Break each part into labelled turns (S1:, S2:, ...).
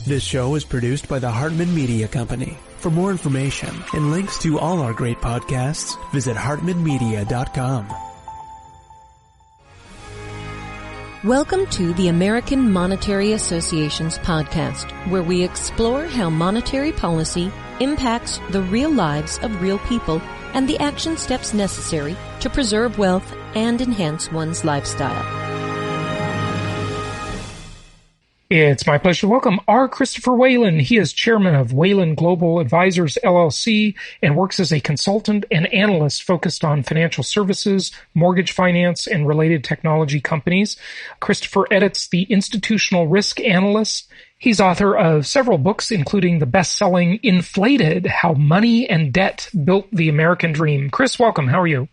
S1: This show is produced by the Hartman Media Company. For more information and links to all our great podcasts, visit hartmanmedia.com.
S2: Welcome to the American Monetary Association's podcast, where we explore how monetary policy impacts the real lives of real people and the action steps necessary to preserve wealth and enhance one's lifestyle.
S3: It's my pleasure to welcome R. Christopher Whalen. He is chairman of Whalen Global Advisors, LLC, and works as a consultant and analyst focused on financial services, mortgage finance, and related technology companies. Christopher edits the Institutional Risk Analyst. He's author of several books, including the best-selling Inflated, How Money and Debt Built the American Dream. Chris, welcome. How are you?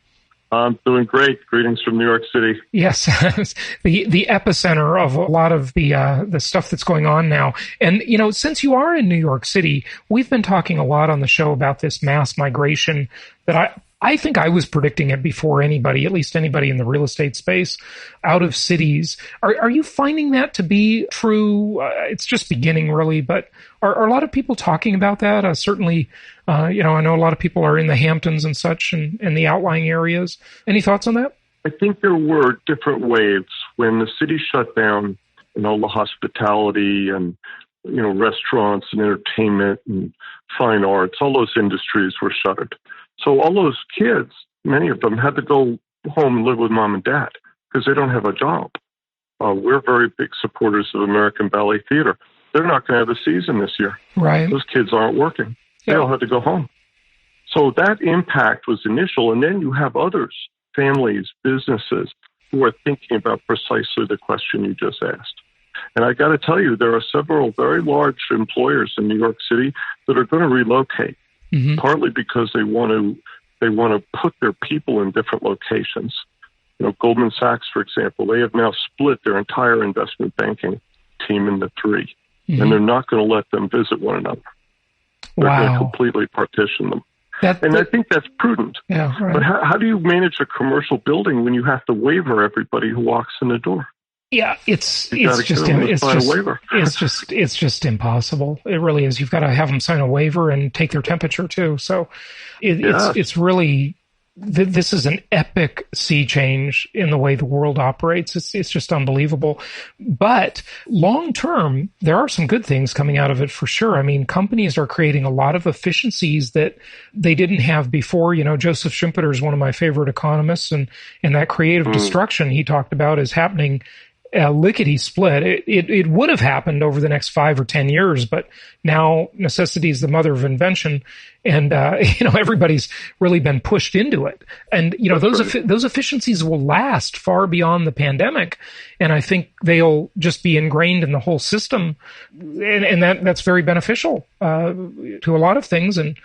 S4: I'm doing great. Greetings from New York City.
S3: Yes, the epicenter of a lot of the stuff that's going on now. And, you know, since you are in New York City, we've been talking a lot on the show about this mass migration that I think I was predicting it before anybody, at least anybody in the real estate space, out of cities. Are you finding that to be true? It's just beginning, really, but are a lot of people talking about that? Certainly, I know a lot of people are in the Hamptons and such and the outlying areas. Any thoughts on that?
S4: I think there were different waves. When the city shut down and all the hospitality and, restaurants and entertainment and fine arts, all those industries were shuttered. So all those kids, many of them, had to go home and live with mom and dad because they don't have a job. We're very big supporters of American Ballet Theater. They're not going to have a season this year.
S3: Right. Those
S4: kids aren't working. They all had to go home. So that impact was initial. And then you have others, families, businesses, who are thinking about precisely the question you just asked. And I got to tell you, there are several very large employers in New York City that are going to relocate. Mm-hmm. Partly because they want to put their people in different locations. Goldman Sachs, for example, they have now split their entire investment banking team into three, and they're not going to let them visit one another. They're going to completely partition them. I think that's prudent.
S3: Yeah, right.
S4: But how do you manage a commercial building when you have to waiver everybody who walks in the door?
S3: Yeah, it's just impossible. It really is. You've got to have them sign a waiver and take their temperature too. So it's really, this is an epic sea change in the way the world operates. It's just unbelievable. But long term, there are some good things coming out of it for sure. I mean, companies are creating a lot of efficiencies that they didn't have before. Joseph Schumpeter is one of my favorite economists, and that creative destruction he talked about is happening lickety split. It would have happened over the next 5 or 10 years, but now necessity is the mother of invention, and everybody's really been pushed into it. And those efficiencies will last far beyond the pandemic, and I think they'll just be ingrained in the whole system, and that's very beneficial to a lot of things, and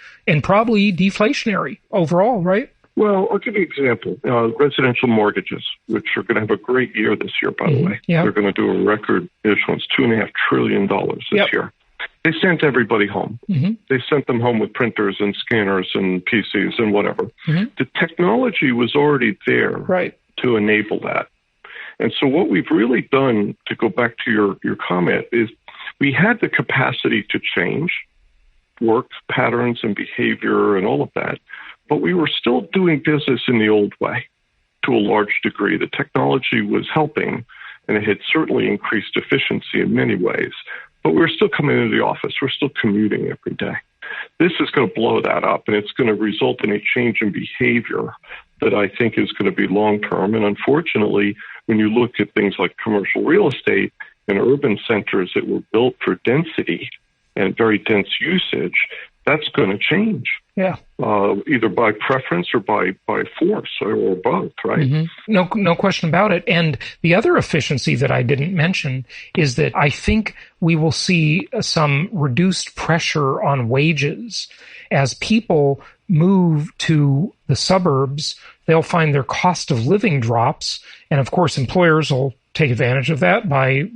S3: probably deflationary overall, right?
S4: Well, I'll give you an example. Residential mortgages, which are going to have a great year this year, by the way.
S3: Yep.
S4: They're going to do a record issuance, $2.5 trillion this year. They sent everybody home. Mm-hmm. They sent them home with printers and scanners and PCs and whatever. Mm-hmm. The technology was already there to enable that. And so what we've really done, to go back to your comment, is we had the capacity to change work patterns and behavior and all of that. But we were still doing business in the old way to a large degree. The technology was helping, and it had certainly increased efficiency in many ways. But we're still coming into the office. We're still commuting every day. This is going to blow that up, and it's going to result in a change in behavior that I think is going to be long-term. And unfortunately, when you look at things like commercial real estate and urban centers that were built for density and very dense usage, that's going to change.
S3: Yeah.
S4: Either by preference or by force or both, right?
S3: Mm-hmm. No question about it. And the other efficiency that I didn't mention is that I think we will see some reduced pressure on wages as people move to the suburbs. They'll find their cost of living drops. And of course, employers will take advantage of that by,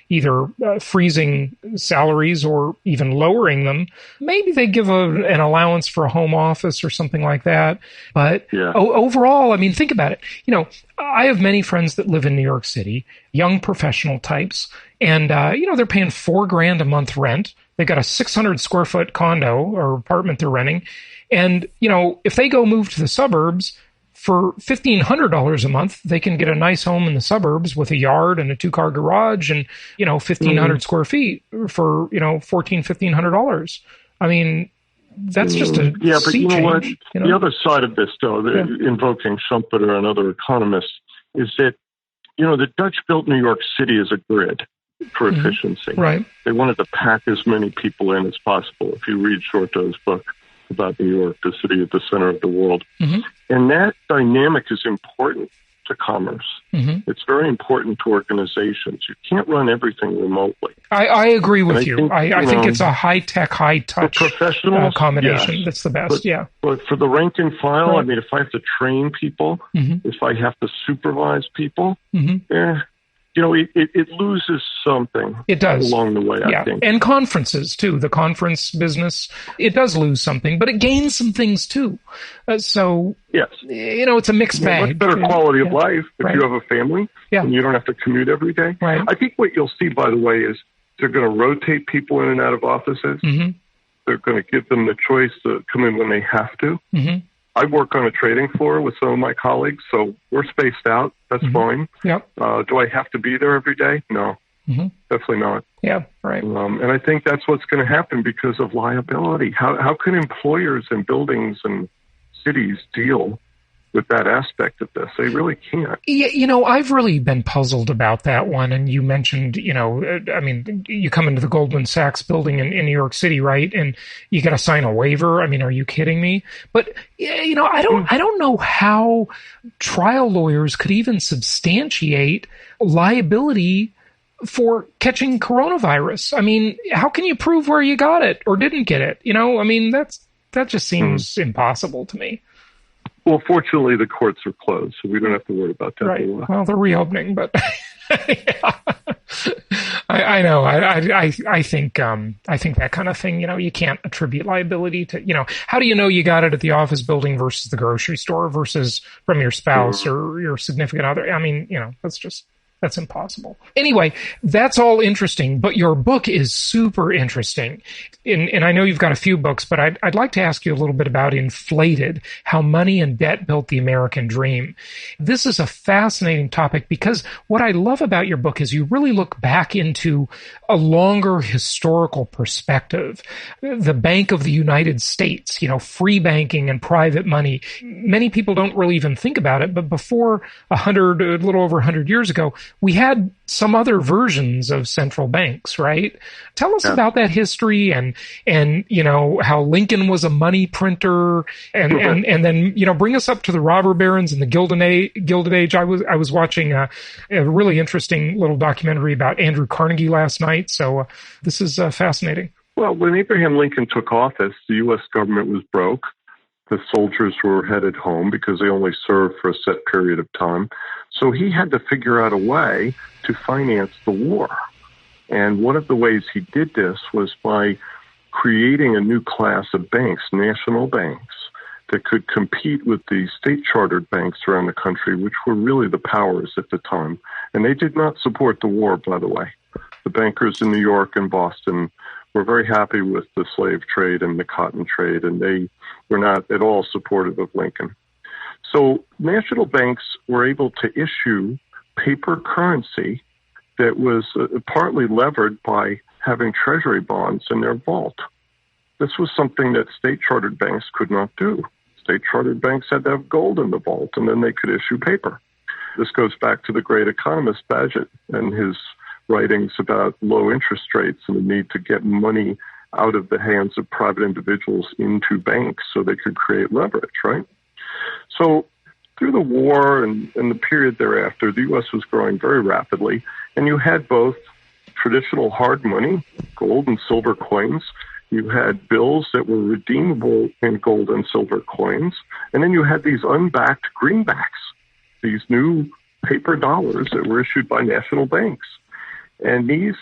S3: either freezing salaries or even lowering them. Maybe they give an allowance for a home office or something like that. But overall, I mean, think about it. I have many friends that live in New York City, young professional types, and, they're paying $4,000 a month rent. They got a 600 square foot condo or apartment they're renting. And, if they go move to the suburbs, for $1,500 a month, they can get a nice home in the suburbs with a yard and a 2-car garage and, 1,500 square feet for, $1,500. I mean, that's just a
S4: but you know what? The other side of this, though, invoking Schumpeter and other economists, is that, the Dutch built New York City as a grid for efficiency.
S3: Right.
S4: They wanted to pack as many people in as possible. If you read Shorto's book about New York, the city at the center of the world. And that dynamic is important to commerce. It's very important to organizations. You can't run everything remotely.
S3: I agree with you. I think it's a high-tech, high-touch combination.
S4: Yes.
S3: That's the best,
S4: But for the rank and file, I mean, if I have to train people, if I have to supervise people, it loses something.
S3: It does.
S4: Along the way, I think.
S3: And conferences, too. The conference business, it does lose something, but it gains some things, too. So,
S4: yes.
S3: It's a mixed bag.
S4: Much better quality of life if you have a family and you don't have to commute every day.
S3: Right.
S4: I think what you'll see, by the way, is they're going to rotate people in and out of offices. They're going to give them the choice to come in when they have to. I work on a trading floor with some of my colleagues, so we're spaced out. That's fine.
S3: Yep.
S4: Do I have to be there every day? No, definitely not.
S3: Yeah, right.
S4: And I think that's what's going to happen because of liability. How can employers and buildings and cities deal with that aspect of this? They really can't.
S3: I've really been puzzled about that one. And you mentioned, you come into the Goldman Sachs building in New York City, right? And you got to sign a waiver. I mean, are you kidding me? But, I don't know how trial lawyers could even substantiate liability for catching coronavirus. I mean, how can you prove where you got it or didn't get it? That just seems impossible to me.
S4: Well, fortunately, the courts are closed, so we don't have to worry about that.
S3: Right. Well, they're reopening, but I know. I think that kind of thing. You can't attribute liability to. How do you know you got it at the office building versus the grocery store versus from your spouse or your significant other? I mean, that's impossible. Anyway, that's all interesting, but your book is super interesting. And I know you've got a few books, but I'd like to ask you a little bit about Inflated, How Money and Debt Built the American Dream. This is a fascinating topic because what I love about your book is you really look back into a longer historical perspective. The Bank of the United States, free banking and private money. Many people don't really even think about it, but before a little over 100 years ago, we had some other versions of central banks, right? Tell us about that history and how Lincoln was a money printer and then bring us up to the robber barons and the Gilded Age. I was watching a really interesting little documentary about Andrew Carnegie last night, so this is fascinating.
S4: Well, when Abraham Lincoln took office, the U.S. government was broke. The soldiers were headed home because they only served for a set period of time. So he had to figure out a way to finance the war. And one of the ways he did this was by creating a new class of banks, national banks, that could compete with the state-chartered banks around the country, which were really the powers at the time. And they did not support the war, by the way. The bankers in New York and Boston were very happy with the slave trade and the cotton trade, and they were not at all supportive of Lincoln. So national banks were able to issue paper currency that was partly levered by having treasury bonds in their vault. This was something that state-chartered banks could not do. State-chartered banks had to have gold in the vault, and then they could issue paper. This goes back to the great economist Bagehot and his writings about low interest rates and the need to get money out of the hands of private individuals into banks so they could create leverage, right? So through the war and the period thereafter, the U.S. was growing very rapidly, and you had both traditional hard money, gold and silver coins. You had bills that were redeemable in gold and silver coins, and then you had these unbacked greenbacks, these new paper dollars that were issued by national banks. And these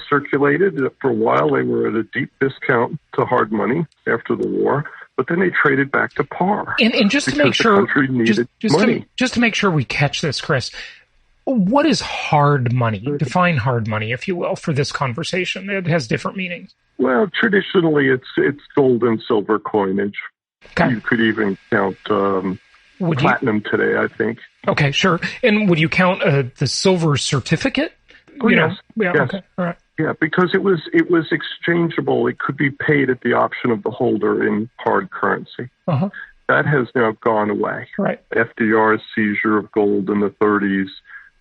S4: circulated. For a while, they were at a deep discount to hard money after the war, but then they traded back to par.
S3: And just to make sure,
S4: the country needed money.
S3: Just to make sure we catch this, Chris, what is hard money? Define hard money, if you will, for this conversation. It has different meanings.
S4: Well, traditionally, it's gold and silver coinage. Okay. You could even count platinum today, I think.
S3: Okay, sure. And would you count the silver certificate?
S4: Yes.
S3: Yeah.
S4: Yes.
S3: Okay. All right.
S4: Yeah, because it was exchangeable. It could be paid at the option of the holder in hard currency.
S3: Uh-huh.
S4: That has now gone away.
S3: Right.
S4: FDR's seizure of gold in the 30s,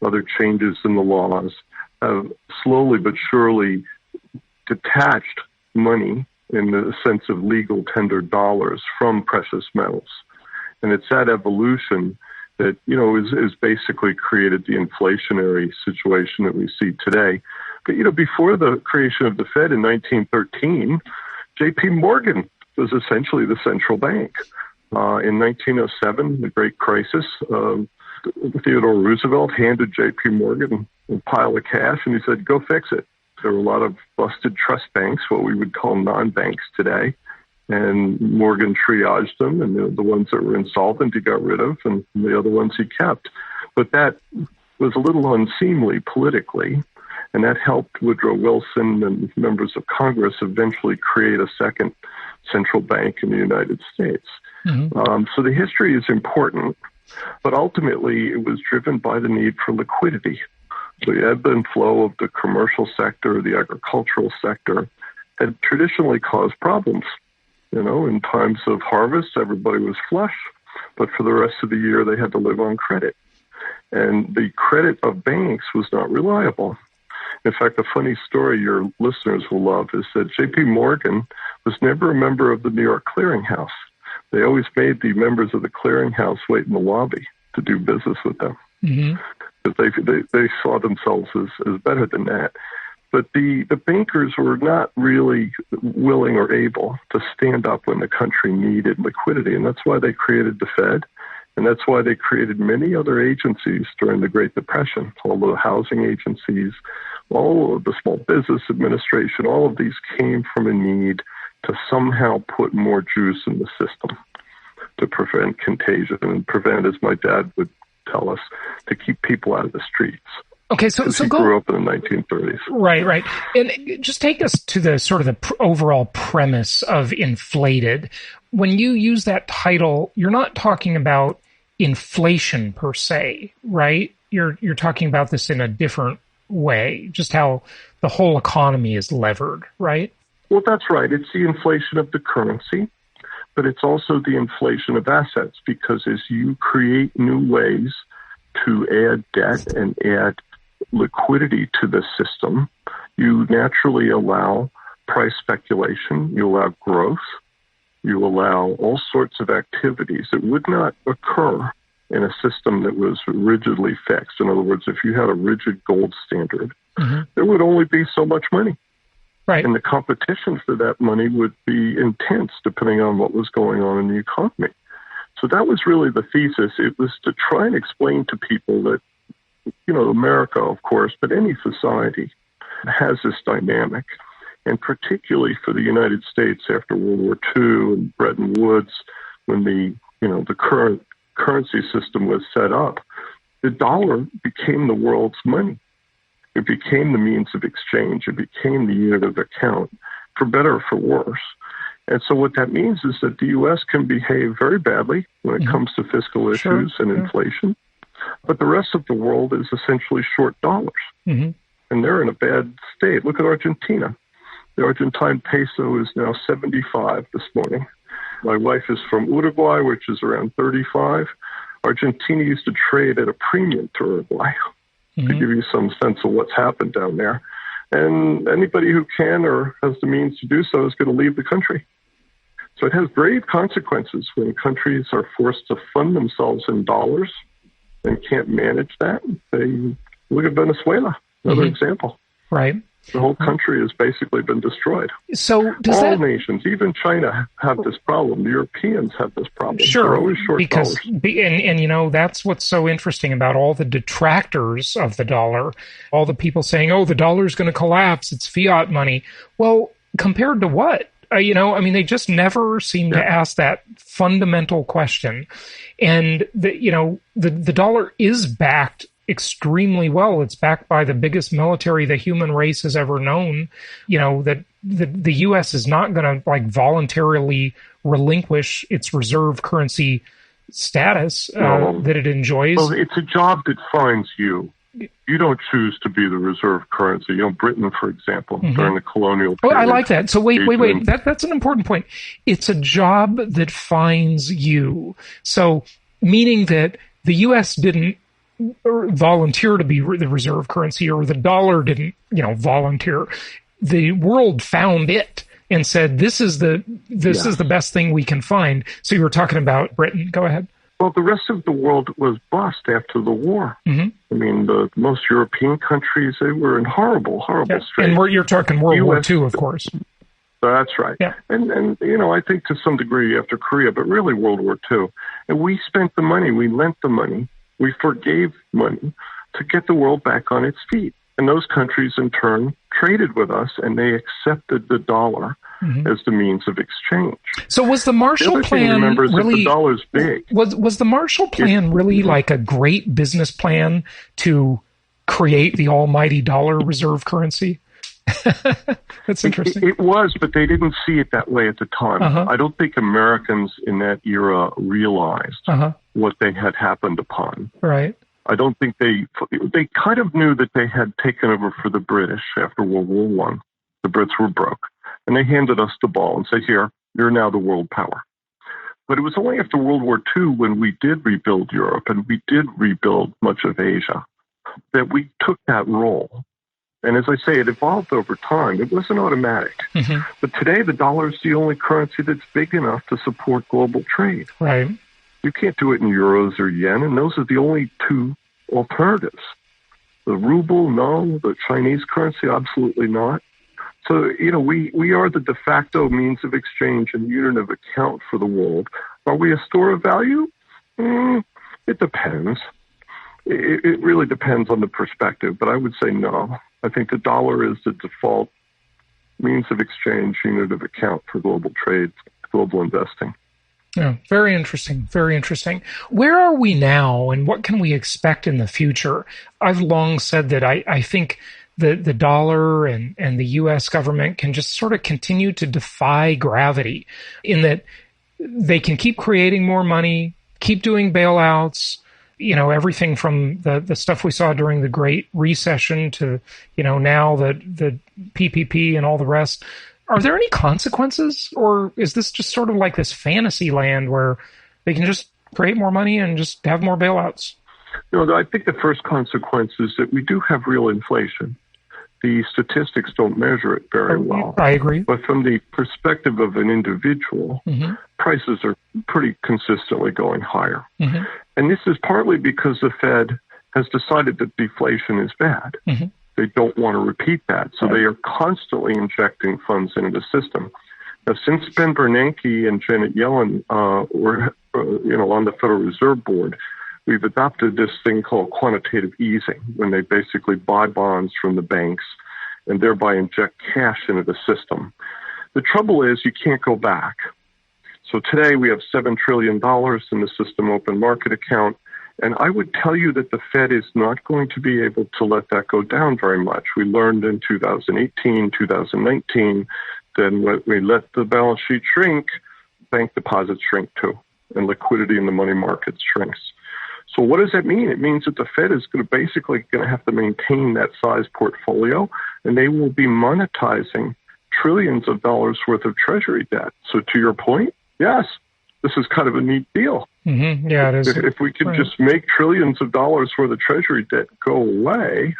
S4: other changes in the laws have slowly but surely detached money in the sense of legal tender dollars from precious metals. And it's that evolution that, is basically created the inflationary situation that we see today. But, before the creation of the Fed in 1913, J.P. Morgan was essentially the central bank. In 1907, the Great Crisis, Theodore Roosevelt handed J.P. Morgan a pile of cash, and he said, go fix it. There were a lot of busted trust banks, what we would call non-banks today, and Morgan triaged them, and the ones that were insolvent he got rid of, and the other ones he kept. But that was a little unseemly politically, and that helped Woodrow Wilson and members of Congress eventually create a second central bank in the United States. Mm-hmm. So the history is important, but ultimately it was driven by the need for liquidity. So the ebb and flow of the commercial sector, the agricultural sector, had traditionally caused problems. In times of harvest, everybody was flush, but for the rest of the year, they had to live on credit. And the credit of banks was not reliable. In fact, a funny story your listeners will love is that J.P. Morgan was never a member of the New York Clearinghouse. They always made the members of the Clearinghouse wait in the lobby to do business with them. Mm-hmm. Because they saw themselves as better than that. But the bankers were not really willing or able to stand up when the country needed liquidity. And that's why they created the Fed. And that's why they created many other agencies during the Great Depression, all the housing agencies, all of the Small Business Administration, all of these came from a need to somehow put more juice in the system to prevent contagion and prevent, as my dad would tell us, to keep people out of the streets.
S3: Okay, so
S4: grew up in the 1930s.
S3: Right. And just take us to the sort of the overall premise of Inflated. When you use that title, you're not talking about inflation per se, right? You're talking about this in a different way, just how the whole economy is levered, right?
S4: Well, that's right. It's the inflation of the currency, but it's also the inflation of assets, because as you create new ways to add debt and add liquidity to the system, you naturally allow price speculation, you allow growth, you allow all sorts of activities that would not occur in a system that was rigidly fixed. In other words, if you had a rigid gold standard, mm-hmm. there would only be so much money.
S3: Right.
S4: And the competition for that money would be intense depending on what was going on in the economy. So that was really the thesis. It was to try and explain to people that, America, of course, but any society has this dynamic. And particularly for the United States after World War II and Bretton Woods, when the current currency system was set up, the dollar became the world's money. It became the means of exchange. It became the unit of account, for better or for worse. And so what that means is that the U.S. can behave very badly when it mm-hmm. comes to fiscal issues and inflation, but the rest of the world is essentially short dollars. Mm-hmm. And they're in a bad state. Look at Argentina. The Argentine peso is now 75 this morning. My wife is from Uruguay, which is around 35. Argentina used to trade at a premium to Uruguay, mm-hmm. to give you some sense of what's happened down there. And anybody who can or has the means to do so is going to leave the country. So it has grave consequences when countries are forced to fund themselves in dollars and can't manage that. They look at Venezuela, another mm-hmm. example.
S3: Right.
S4: The whole country has basically been destroyed.
S3: So
S4: all nations, even China, have this problem. The Europeans have this problem.
S3: Sure,
S4: they're always short
S3: because
S4: dollars.
S3: That's what's so interesting about all the detractors of the dollar, all the people saying, "Oh, the dollar's going to collapse. It's fiat money." Well, compared to what? They just never seem to ask that fundamental question. And the dollar is backed extremely well. It's backed by the biggest military the human race has ever known. That the U.S. is not going to voluntarily relinquish its reserve currency status that it enjoys.
S4: Well, it's a job that finds you. You don't choose to be the reserve currency. Britain, for example, during the colonial period.
S3: Oh, I like that. So wait. That's an important point. It's a job that finds you. So meaning that the U.S. didn't volunteer to be the reserve currency, or the dollar didn't, volunteer. The world found it and said, this is the best thing we can find. So you were talking about Britain. Go ahead.
S4: Well, the rest of the world was bust after the war.
S3: Mm-hmm.
S4: The most European countries, they were in horrible straits.
S3: And you're talking World War II, of course.
S4: That's right.
S3: Yeah.
S4: And I think to some degree after Korea, but really World War II. And we spent the money, we lent the money, we forgave money to get the world back on its feet. And those countries, in turn, traded with us, and they accepted the dollar as the means of exchange.
S3: So was the Marshall Plan really?
S4: The dollar's big.
S3: Was the Marshall Plan really like a great business plan to create the almighty dollar reserve currency? That's interesting.
S4: It was, but they didn't see it that way at the time. I don't think Americans in that era realized what they had happened upon.
S3: Right.
S4: I don't think they kind of knew that they had taken over for the British after World War I. The Brits were broke. And they handed us the ball and said, here, you're now the world power. But it was only after World War II, when we did rebuild Europe and we did rebuild much of Asia, that we took that role. And as I say, it evolved over time. It wasn't automatic. But today, the dollar is the only currency that's big enough to support global trade.
S3: Right.
S4: You can't do it in euros or yen, and those are the only two alternatives. The ruble, no. The Chinese currency, absolutely not. So, we are the de facto means of exchange and unit of account for the world. Are we a store of value? It depends. It really depends on the perspective, but I would say no. I think the dollar is the default means of exchange, unit of account for global trade, global investing.
S3: Yeah, very interesting. Very interesting. Where are we now, and what can we expect in the future? I've long said that I think the dollar and the U.S. government can just sort of continue to defy gravity, in that they can keep creating more money, keep doing bailouts, everything from the stuff we saw during the Great Recession to, now the PPP and all the rest. Are there any consequences, or is this just sort of like this fantasy land where they can just create more money and just have more bailouts?
S4: I think the first consequence is that we do have real inflation. The statistics don't measure it very well.
S3: I agree.
S4: But from the perspective of an individual, prices are pretty consistently going higher. And this is partly because the Fed has decided that deflation is bad. They don't want to repeat that. So they are constantly injecting funds into the system. Now, since Ben Bernanke and Janet Yellen were on the Federal Reserve Board, we've adopted this thing called quantitative easing, when they basically buy bonds from the banks and thereby inject cash into the system. The trouble is you can't go back. So today we have $7 trillion in the system open market account. And I would tell you that the Fed is not going to be able to let that go down very much. We learned in 2018, 2019, then when we let the balance sheet shrink, bank deposits shrink too, and liquidity in the money markets shrinks. So what does that mean? It means that the Fed is basically going to have to maintain that size portfolio, and they will be monetizing trillions of dollars worth of Treasury debt. So to your point, yes, this is kind of a neat deal.
S3: Yeah, it is.
S4: If we could just make trillions of dollars worth of Treasury debt go away,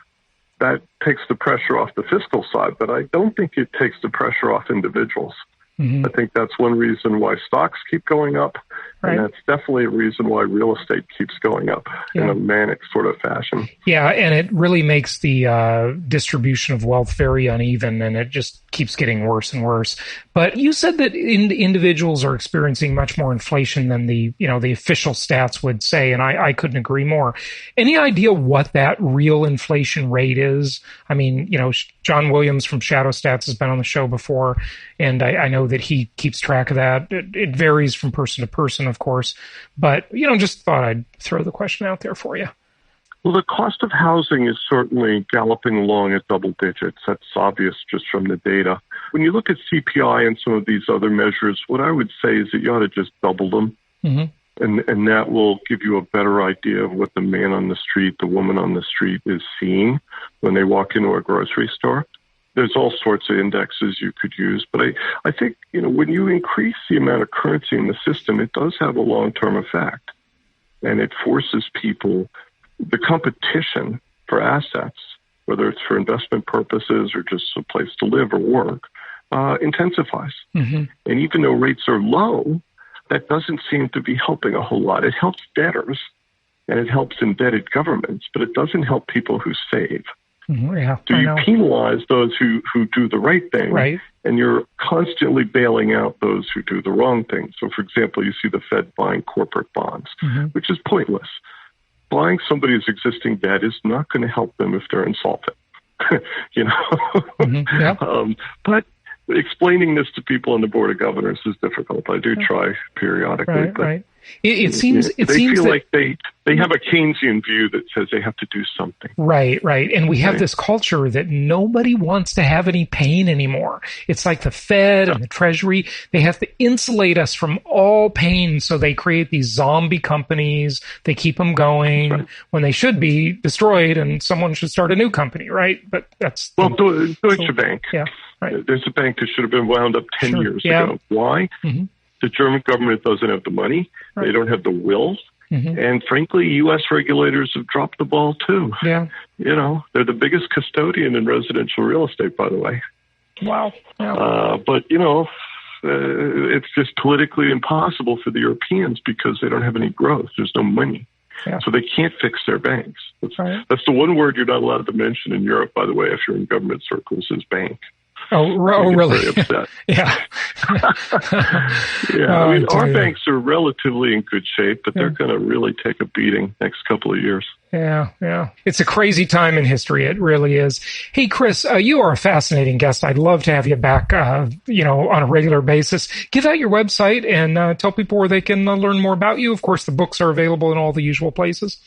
S4: that takes the pressure off the fiscal side. But I don't think it takes the pressure off individuals. I think that's one reason why stocks keep going up,
S3: Right.
S4: And that's definitely a reason why real estate keeps going up in a manic sort of fashion.
S3: Yeah, and it really makes the distribution of wealth very uneven, and it just keeps getting worse and worse. But you said that individuals are experiencing much more inflation than the official stats would say, and I couldn't agree more. Any idea what that real inflation rate is? I mean, John Williams from Shadow Stats has been on the show before, and I know that he keeps track of that. It varies from person to person, of course, but just thought I'd throw the question out there for you.
S4: Well, the cost of housing is certainly galloping along at double digits. That's obvious just from the data. When you look at CPI and some of these other measures, what I would say is that you ought to just double them. Mm-hmm. And that will give you a better idea of what the man on the street, the woman on the street is seeing when they walk into a grocery store. There's all sorts of indexes you could use, but I think, when you increase the amount of currency in the system, it does have a long-term effect. And it forces people, the competition for assets, whether it's for investment purposes or just a place to live or work, intensifies. Mm-hmm. And even though rates are low, that doesn't seem to be helping a whole lot. It helps debtors and it helps indebted governments, but it doesn't help people who save.
S3: Mm-hmm. Yeah,
S4: so you penalize those who do the right thing,
S3: right,
S4: and you're constantly bailing out those who do the wrong thing. So, for example, you see the Fed buying corporate bonds, mm-hmm. which is pointless. Buying somebody's existing debt is not going to help them if they're insolvent,
S3: Mm-hmm. Yeah.
S4: But explaining this to people on the board of governors is difficult. I do try periodically.
S3: Right,
S4: but
S3: right. It seems
S4: they feel like they have a Keynesian view that says they have to do something.
S3: Right, right. And we have this culture that nobody wants to have any pain anymore. It's like the Fed and the Treasury. They have to insulate us from all pain, so they create these zombie companies. They keep them going when they should be destroyed, and someone should start a new company, right? But that's...
S4: Deutsche Bank.
S3: Yeah, right.
S4: There's a bank that should have been wound up 10 years ago. Why? Mm-hmm. The German government doesn't have the money. Right. They don't have the will. Mm-hmm. And frankly, U.S. regulators have dropped the ball too.
S3: Yeah.
S4: They're the biggest custodian in residential real estate, by the way.
S3: Wow. Yeah.
S4: But, it's just politically impossible for the Europeans because they don't have any growth. There's no money. Yeah. So they can't fix their banks. That's the one word you're not allowed to mention in Europe, by the way, if you're in government circles, is bank.
S3: Oh, really?
S4: Very upset.
S3: Yeah.
S4: Yeah. Our banks are relatively in good shape, but they're going to really take a beating next couple of years.
S3: Yeah, yeah. It's a crazy time in history. It really is. Hey, Chris, you are a fascinating guest. I'd love to have you back, on a regular basis. Give out your website and tell people where they can learn more about you. Of course, the books are available in all the usual places.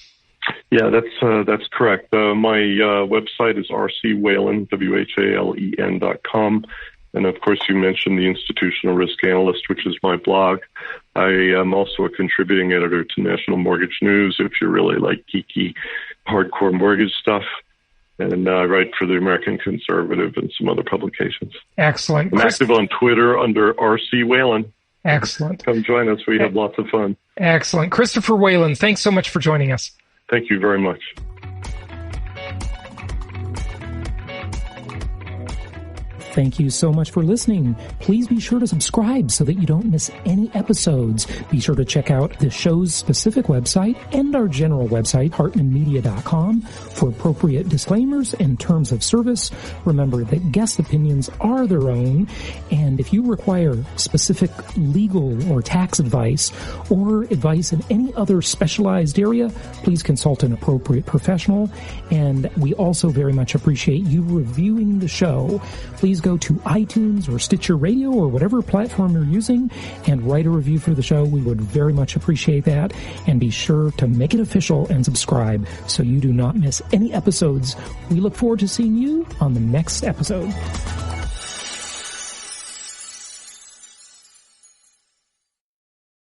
S4: Yeah, that's correct. My website is rcwhalen, WHALEN.com. And of course, you mentioned the Institutional Risk Analyst, which is my blog. I am also a contributing editor to National Mortgage News, if you really like geeky, hardcore mortgage stuff. And I write for the American Conservative and some other publications.
S3: Excellent.
S4: I'm active on Twitter under RC Whalen.
S3: Excellent.
S4: Come join us. We have lots of fun.
S3: Excellent. Christopher Whalen, thanks so much for joining us.
S4: Thank you very much.
S5: Thank you so much for listening. Please be sure to subscribe so that you don't miss any episodes. Be sure to check out the show's specific website and our general website, hartmanmedia.com, for appropriate disclaimers and terms of service. Remember that guest opinions are their own, and if you require specific legal or tax advice or advice in any other specialized area, please consult an appropriate professional. And we also very much appreciate you reviewing the show. Please go to iTunes or Stitcher Radio or whatever platform you're using and write a review for the show. We would very much appreciate that. And be sure to make it official and subscribe so you do not miss any episodes. We look forward to seeing you on the next episode.